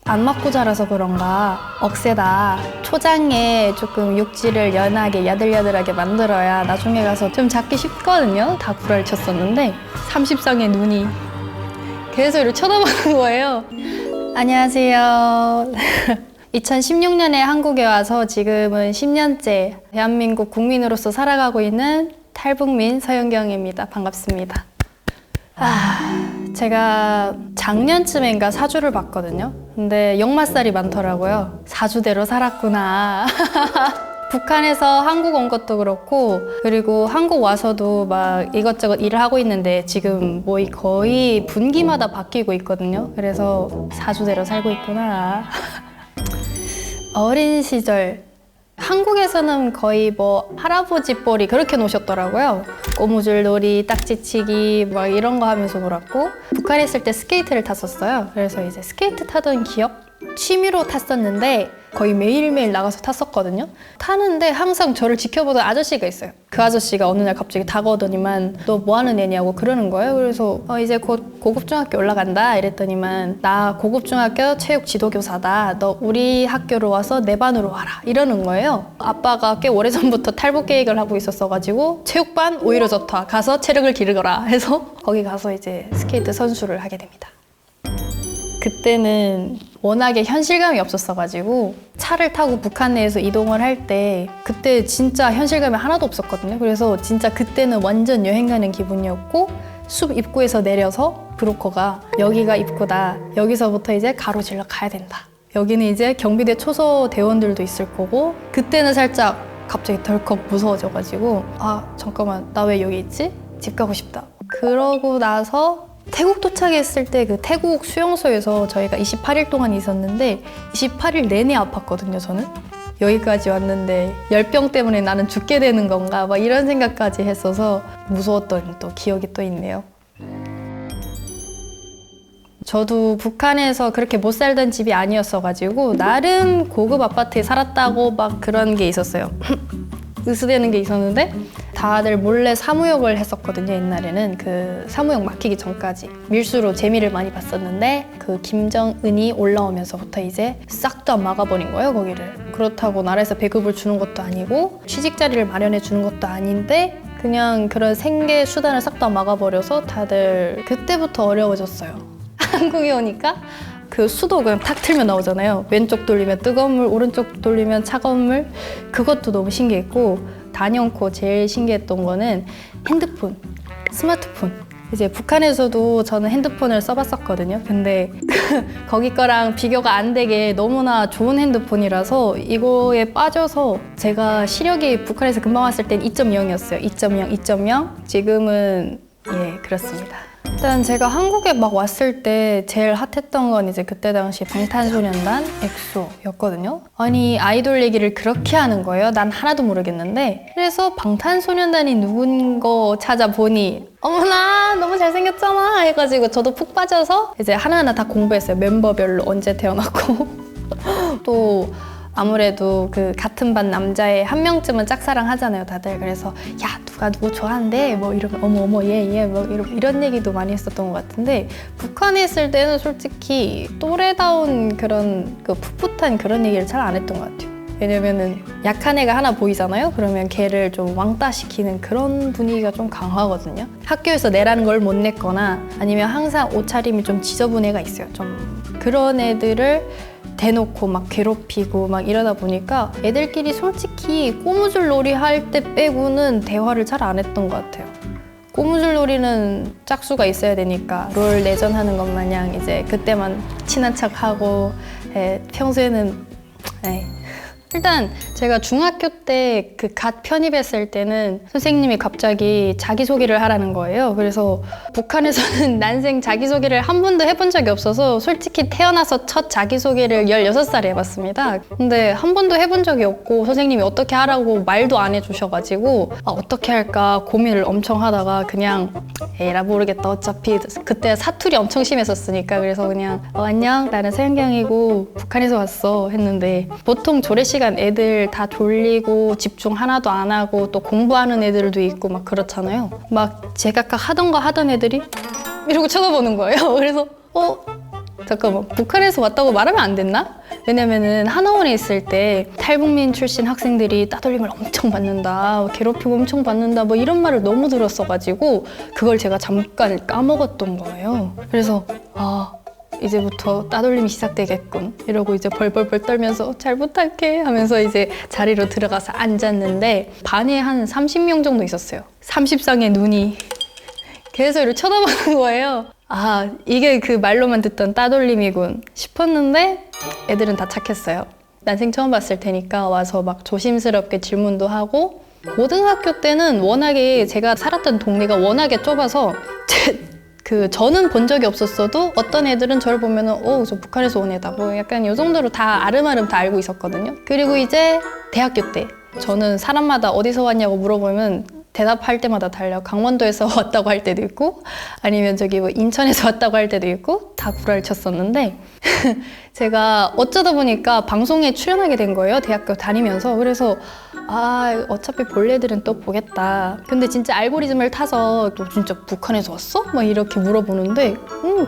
안 맞고 자라서 그런가 억세다. 초장에 조금 육질을 연하게 야들야들하게 만들어야 나중에 가서 좀 잡기 쉽거든요. 다 구라를 쳤었는데 30상의 눈이 계속 이렇게 쳐다보는 거예요. 안녕하세요. 2016년에 한국에 와서 지금은 10년째 대한민국 국민으로서 살아가고 있는 탈북민 서윤경입니다. 반갑습니다. 제가 작년쯤인가 사주를 봤거든요. 근데 역마살이 많더라고요. 사주대로 살았구나. 북한에서 한국 온 것도 그렇고, 그리고 한국 와서도 막 이것저것 일을 하고 있는데 지금 뭐 거의 분기마다 바뀌고 있거든요. 그래서 사주대로 살고 있구나. 어린 시절 한국에서는 거의 뭐 할아버지 뻘이 그렇게 노셨더라고요. 고무줄 놀이, 딱지치기 막 이런 거 하면서 놀았고, 북한에 있을 때 스케이트를 탔었어요. 그래서 이제 스케이트 타던 기억? 취미로 탔었는데 거의 매일매일 나가서 탔었거든요. 타는데 항상 저를 지켜보던 아저씨가 있어요. 그 아저씨가 어느 날 갑자기 다가오더니만 너 뭐 하는 애냐고 그러는 거예요. 그래서 이제 곧 고급중학교 올라간다 이랬더니만 나 고급중학교 체육 지도교사다. 너 우리 학교로 와서 내 반으로 와라 이러는 거예요. 아빠가 꽤 오래전부터 탈북 계획을 하고 있었어가지고 체육반 오히려 좋다. 가서 체력을 기르거라 해서 거기 가서 이제 스케이트 선수를 하게 됩니다. 그때는 워낙에 현실감이 없었어가지고 차를 타고 북한 내에서 이동을 할 때 그때 진짜 현실감이 하나도 없었거든요. 그래서 진짜 그때는 완전 여행 가는 기분이었고, 숲 입구에서 내려서 브로커가 여기가 입구다. 여기서부터 이제 가로질러 가야 된다. 여기는 이제 경비대 초소 대원들도 있을 거고, 그때는 살짝 갑자기 덜컥 무서워져가지고 잠깐만 나 왜 여기 있지? 집 가고 싶다. 그러고 나서 태국 도착했을 때 그 태국 수용소에서 저희가 28일 동안 있었는데 28일 내내 아팠거든요, 저는. 여기까지 왔는데 열병 때문에 나는 죽게 되는 건가 막 이런 생각까지 했어서 무서웠던 또 기억이 또 있네요. 저도 북한에서 그렇게 못 살던 집이 아니었어가지고 나름 고급 아파트에 살았다고 막 그런 게 있었어요. 으스대는 게 있었는데 다들 몰래 사무역을 했었거든요. 옛날에는 그 사무역 막히기 전까지 밀수로 재미를 많이 봤었는데, 그 김정은이 올라오면서부터 이제 싹 다 막아버린 거예요, 거기를. 그렇다고 나라에서 배급을 주는 것도 아니고 취직 자리를 마련해 주는 것도 아닌데 그냥 그런 생계 수단을 싹 다 막아버려서 다들 그때부터 어려워졌어요. 한국에 오니까 그 수도 그냥 탁 틀면 나오잖아요. 왼쪽 돌리면 뜨거운 물, 오른쪽 돌리면 차가운 물. 그것도 너무 신기했고, 단연코 제일 신기했던 거는 핸드폰, 스마트폰. 이제 북한에서도 저는 핸드폰을 써봤었거든요. 근데 거기 거랑 비교가 안 되게 너무나 좋은 핸드폰이라서 이거에 빠져서 제가 시력이 북한에서 금방 왔을 땐 2.0이었어요. 2.0, 2.0. 지금은 그렇습니다. 일단 제가 한국에 막 왔을 때 제일 핫했던 건 이제 그때 당시 방탄소년단 엑소였거든요. 아니 아이돌 얘기를 그렇게 하는 거예요. 난 하나도 모르겠는데. 그래서 방탄소년단이 누군 거 찾아보니 어머나 너무 잘생겼잖아 해가지고 저도 푹 빠져서 이제 하나하나 다 공부했어요. 멤버별로 언제 태어났고 또 아무래도 그 같은 반 남자애 한 명쯤은 짝사랑 하잖아요, 다들. 그래서 야 누가 누구 좋아한대 뭐 이러면 어머 얘 뭐 이런 얘기도 많이 했었던 것 같은데, 북한에 있을 때는 솔직히 또래다운 그런 그 풋풋한 그런 얘기를 잘 안 했던 것 같아요. 왜냐면은 약한 애가 하나 보이잖아요? 그러면 걔를 좀 왕따시키는 그런 분위기가 좀 강하거든요. 학교에서 내라는 걸 못 냈거나 아니면 항상 옷차림이 좀 지저분 애가 있어요. 좀 그런 애들을 대놓고 막 괴롭히고 막 이러다 보니까 애들끼리 솔직히 꼬무줄 놀이 할 때 빼고는 대화를 잘 안 했던 것 같아요. 꼬무줄 놀이는 짝수가 있어야 되니까 롤 내전하는 것 마냥 이제 그때만 친한 척하고, 평소에는 일단 제가 중학교 때 그 갓 편입했을 때는 선생님이 갑자기 자기소개를 하라는 거예요. 그래서 북한에서는 난생 자기소개를 한 번도 해본 적이 없어서 솔직히 태어나서 첫 자기소개를 16살에 해봤습니다. 근데 한 번도 해본 적이 없고 선생님이 어떻게 하라고 말도 안 해주셔가지고 어떻게 할까 고민을 엄청 하다가 그냥 에라 모르겠다. 어차피 그때 사투리 엄청 심했었으니까 그래서 그냥 안녕 나는 서윤경이고 북한에서 왔어 했는데, 보통 조례 시간 애들 다 졸리고 집중 하나도 안 하고 또 공부하는 애들도 있고 막 그렇잖아요. 막 제각각 하던 거 하던 애들이 이러고 쳐다보는 거예요. 그래서 잠깐만, 북한에서 왔다고 말하면 안 됐나? 왜냐면은 하나원에 있을 때 탈북민 출신 학생들이 따돌림을 엄청 받는다, 괴롭히고 엄청 받는다, 뭐 이런 말을 너무 들었어가지고 그걸 제가 잠깐 까먹었던 거예요. 그래서 이제부터 따돌림이 시작되겠군 이러고 이제 벌벌벌 떨면서 잘 부탁해 하면서 이제 자리로 들어가서 앉았는데 반에 한 30명 정도 있었어요. 30쌍의 눈이 계속 이렇게 쳐다보는 거예요. 이게 그 말로만 듣던 따돌림이군 싶었는데 애들은 다 착했어요. 난생 처음 봤을 테니까 와서 막 조심스럽게 질문도 하고, 고등학교 때는 워낙에 제가 살았던 동네가 워낙에 좁아서 저는 본 적이 없었어도 어떤 애들은 저를 보면은 저 북한에서 온 애다 뭐 약간 이 정도로 다 아름아름 다 알고 있었거든요. 그리고 이제 대학교 때 저는 사람마다 어디서 왔냐고 물어보면 대답할 때마다 달려. 강원도에서 왔다고 할 때도 있고 아니면 저기 뭐 인천에서 왔다고 할 때도 있고 다 구라를 쳤었는데 제가 어쩌다 보니까 방송에 출연하게 된 거예요. 대학교 다니면서. 그래서 어차피 볼 애들은 또 보겠다. 근데 진짜 알고리즘을 타서 너 진짜 북한에서 왔어? 막 이렇게 물어보는데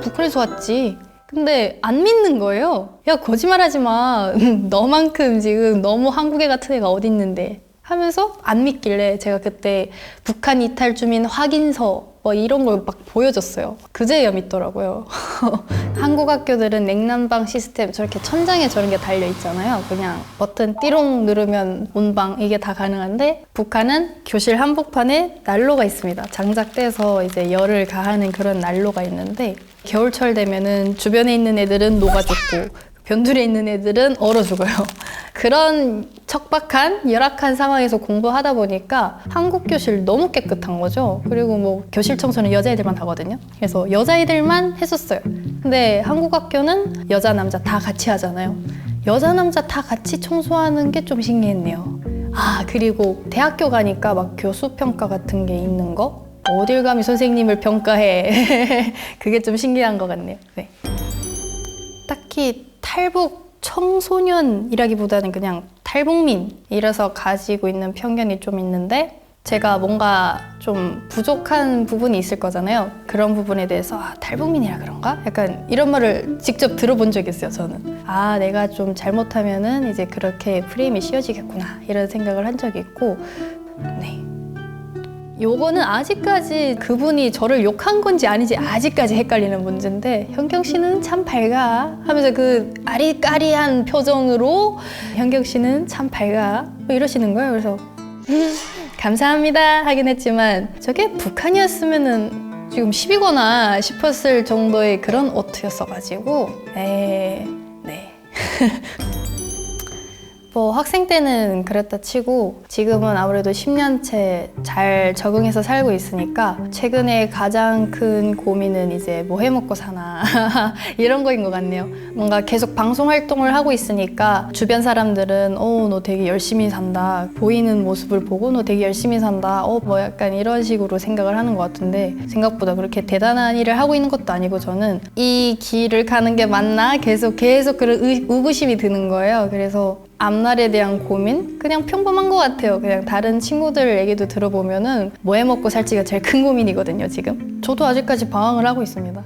북한에서 왔지. 근데 안 믿는 거예요. 야, 거짓말하지 마. 너만큼 지금 너무 한국애 같은 애가 어디 있는데 하면서 안 믿길래 제가 그때 북한 이탈 주민 확인서 뭐 이런 걸 막 보여줬어요. 그제야 믿더라고요. 한국 학교들은 냉난방 시스템 저렇게 천장에 저런 게 달려 있잖아요. 그냥 버튼 띠롱 누르면 온방 이게 다 가능한데 북한은 교실 한복판에 난로가 있습니다. 장작대서 이제 열을 가하는 그런 난로가 있는데 겨울철 되면은 주변에 있는 애들은 녹아 죽고 변두리에 있는 애들은 얼어 죽어요. 그런 척박한 열악한 상황에서 공부하다 보니까 한국 교실 너무 깨끗한 거죠. 그리고 뭐 교실 청소는 여자애들만 하거든요. 그래서 여자애들만 했었어요. 근데 한국 학교는 여자 남자 다 같이 하잖아요. 여자 남자 다 같이 청소하는 게 좀 신기했네요. 그리고 대학교 가니까 막 교수 평가 같은 게 있는 거? 어딜 감히 선생님을 평가해. 그게 좀 신기한 것 같네요. 네. 딱히 탈북 청소년이라기보다는 그냥 탈북민이라서 가지고 있는 편견이 좀 있는데 제가 뭔가 좀 부족한 부분이 있을 거잖아요. 그런 부분에 대해서 탈북민이라 그런가? 약간 이런 말을 직접 들어본 적이 있어요. 저는 내가 좀 잘못하면은 이제 그렇게 프레임이 씌워지겠구나 이런 생각을 한 적이 있고, 네. 요거는 아직까지 그분이 저를 욕한 건지 아닌지 아직까지 헷갈리는 문제인데, 현경 씨는 참 밝아 하면서 그 아리까리한 표정으로 현경 씨는 참 밝아 뭐 이러시는 거예요. 그래서 감사합니다 하긴 했지만 저게 북한이었으면은 지금 시비거나 싶었을 정도의 그런 어투였어가지고 네. 뭐 학생 때는 그랬다 치고 지금은 아무래도 10년째 잘 적응해서 살고 있으니까 최근에 가장 큰 고민은 이제 뭐 해먹고 사나 이런 거인 것 같네요. 뭔가 계속 방송 활동을 하고 있으니까 주변 사람들은 너 되게 열심히 산다, 보이는 모습을 보고 너 되게 열심히 산다, 뭐 약간 이런 식으로 생각을 하는 것 같은데 생각보다 그렇게 대단한 일을 하고 있는 것도 아니고 저는 이 길을 가는 게 맞나 계속 그런 의구심이 드는 거예요. 그래서 앞날에 대한 고민? 그냥 평범한 것 같아요. 그냥 다른 친구들 얘기도 들어보면은 뭐 해먹고 살지가 제일 큰 고민이거든요, 지금. 저도 아직까지 방황을 하고 있습니다.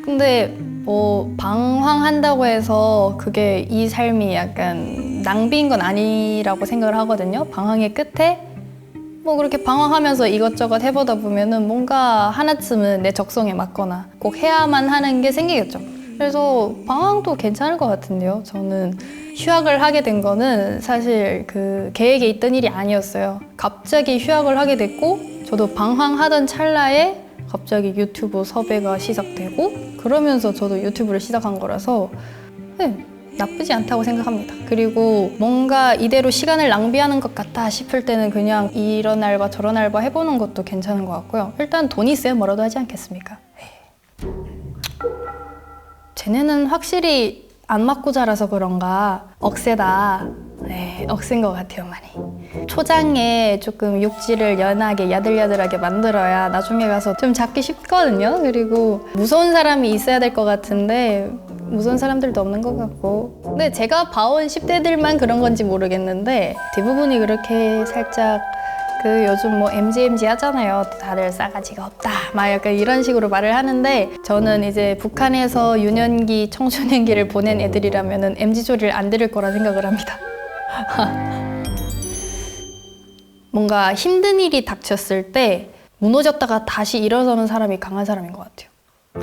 근데 뭐 방황한다고 해서 그게 이 삶이 약간 낭비인 건 아니라고 생각을 하거든요. 방황의 끝에 뭐 그렇게 방황하면서 이것저것 해보다 보면은 뭔가 하나쯤은 내 적성에 맞거나 꼭 해야만 하는 게 생기겠죠. 그래서 방황도 괜찮을 것 같은데요. 저는 휴학을 하게 된 거는 사실 그 계획에 있던 일이 아니었어요. 갑자기 휴학을 하게 됐고 저도 방황하던 찰나에 갑자기 유튜브 섭외가 시작되고 그러면서 저도 유튜브를 시작한 거라서 나쁘지 않다고 생각합니다. 그리고 뭔가 이대로 시간을 낭비하는 것 같다 싶을 때는 그냥 이런 알바 저런 알바 해보는 것도 괜찮은 것 같고요. 일단 돈이 있어야 뭐라도 하지 않겠습니까? 쟤네는 확실히 안 맞고 자라서 그런가 억세다. 억센 것 같아요, 많이. 초장에 조금 육질을 연하게 야들야들하게 만들어야 나중에 가서 좀 잡기 쉽거든요. 그리고 무서운 사람이 있어야 될 것 같은데 무서운 사람들도 없는 것 같고. 근데 제가 봐온 10대들만 그런 건지 모르겠는데 대부분이 그렇게 살짝 그 요즘 뭐 MG 하잖아요. 다들 싸가지가 없다. 막 약간 이런 식으로 말을 하는데 저는 이제 북한에서 유년기, 청소년기를 보낸 애들이라면은 MG 소리를 안 들을 거라 생각을 합니다. 뭔가 힘든 일이 닥쳤을 때 무너졌다가 다시 일어서는 사람이 강한 사람인 것 같아요.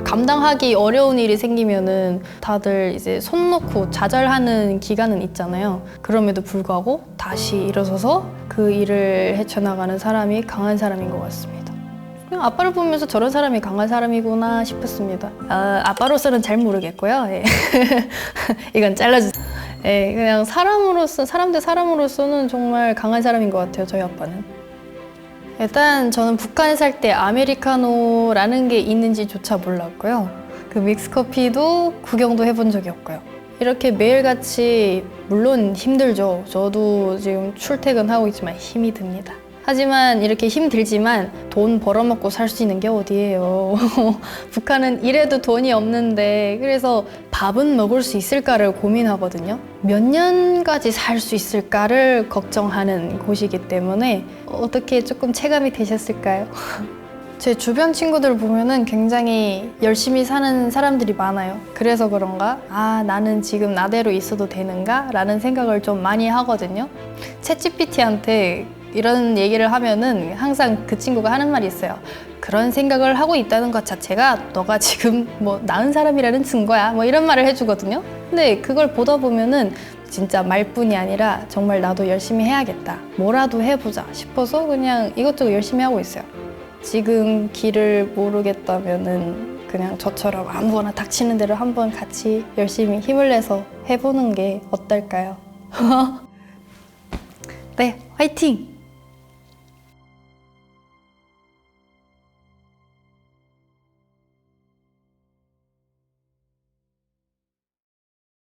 감당하기 어려운 일이 생기면은 다들 이제 손 놓고 좌절하는 기간은 있잖아요. 그럼에도 불구하고 다시 일어서서 그 일을 헤쳐나가는 사람이 강한 사람인 것 같습니다. 그냥 아빠를 보면서 저런 사람이 강한 사람이구나 싶었습니다. 아빠로서는 잘 모르겠고요. 예. 이건 잘라주세요. 예, 그냥 사람 대 사람으로서는 정말 강한 사람인 것 같아요, 저희 아빠는. 일단 저는 북한에 살 때 아메리카노라는 게 있는지조차 몰랐고요. 그 믹스커피도 구경도 해본 적이 없고요. 이렇게 매일같이 물론 힘들죠. 저도 지금 출퇴근하고 있지만 힘이 듭니다. 하지만 이렇게 힘들지만 돈 벌어먹고 살 수 있는 게 어디예요. 북한은 이래도 돈이 없는데 그래서 밥은 먹을 수 있을까를 고민하거든요. 몇 년까지 살 수 있을까를 걱정하는 곳이기 때문에 어떻게 조금 체감이 되셨을까요? 제 주변 친구들 보면은 굉장히 열심히 사는 사람들이 많아요. 그래서 그런가? 나는 지금 나대로 있어도 되는가? 라는 생각을 좀 많이 하거든요. 챗GPT한테 이런 얘기를 하면은 항상 그 친구가 하는 말이 있어요. 그런 생각을 하고 있다는 것 자체가 너가 지금 뭐 나은 사람이라는 증거야. 뭐 이런 말을 해주거든요. 근데 그걸 보다 보면은 진짜 말뿐이 아니라 정말 나도 열심히 해야겠다. 뭐라도 해보자 싶어서 그냥 이것저것 열심히 하고 있어요. 지금 길을 모르겠다면은 그냥 저처럼 아무거나 닥치는 대로 한번 같이 열심히 힘을 내서 해보는 게 어떨까요? 네, 화이팅!